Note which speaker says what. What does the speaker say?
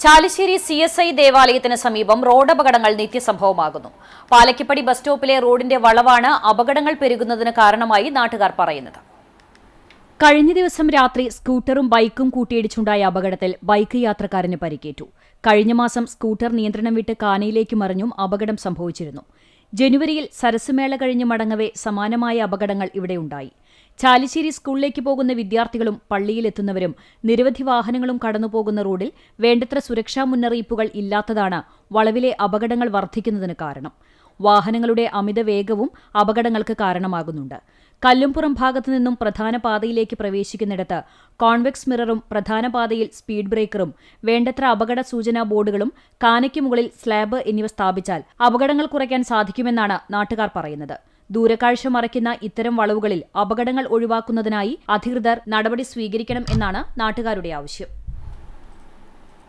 Speaker 1: Chalissery CSI ദേവാലയത്തിന് സമീപം റോഡപകടങ്ങൾ നിത്യസംഭവമാകുന്നു. പാലക്കിപ്പടി bus സ്റ്റോപ്പിലെ റോഡിന്റെ വളവാണ് അപകടങ്ങൾ പെരുകുന്നതിന് കാരണമായി നാട്ടുകാർ പറയുന്നത്.
Speaker 2: കഴിഞ്ഞ ദിവസം രാത്രി സ്കൂട്ടറും ബൈക്കും കൂട്ടിയിടിച്ചുണ്ടായ അപകടത്തിൽ ബൈക്ക് യാത്രക്കാരന് പരിക്കേറ്റു. കഴിഞ്ഞ മാസം സ്കൂട്ടർ നിയന്ത്രണം വിട്ട് കാനയിലേക്ക് മറിഞ്ഞും അപകടം സംഭവിച്ചിരുന്നു. ജനുവരിയിൽ സരസ്മേള കഴിഞ്ഞ് മടങ്ങവെ സമാനമായ അപകടങ്ങൾ ഇവിടെയുണ്ടായി. ചാലിശ്ശേരി സ്കൂളിലേക്ക് പോകുന്ന വിദ്യാർത്ഥികളും പള്ളിയിലെത്തുന്നവരും നിരവധി വാഹനങ്ങളും കടന്നുപോകുന്ന റോഡിൽ വേണ്ടത്ര സുരക്ഷാ മുന്നറിയിപ്പുകൾ ഇല്ലാത്തതാണ് വളവിലെ അപകടങ്ങൾ വർദ്ധിക്കുന്നതിന് കാരണം. വാഹനങ്ങളുടെ അമിത വേഗവും അപകടങ്ങൾക്ക് കാരണമാകുന്നുണ്ട്. കല്ലുംപുറം ഭാഗത്തു നിന്നും പ്രധാന പാതയിലേക്ക് പ്രവേശിക്കുന്നിടത്ത് കോൺവെക്സ് മിററും പ്രധാന പാതയിൽ സ്പീഡ് ബ്രേക്കറും വേണ്ടത്ര അപകട സൂചനാ ബോർഡുകളും കാനയ്ക്ക് മുകളിൽ സ്ലാബ് എന്നിവ സ്ഥാപിച്ചാൽ അപകടങ്ങൾ കുറയ്ക്കാൻ സാധിക്കുമെന്നാണ് നാട്ടുകാർ പറയുന്നത്. ദൂരക്കാഴ്ച മറയ്ക്കുന്ന ഇത്തരം വളവുകളിൽ അപകടങ്ങൾ ഒഴിവാക്കുന്നതിനായി അധികൃതർ നടപടി സ്വീകരിക്കണം എന്നാണ് നാട്ടുകാരുടെ ആവശ്യം.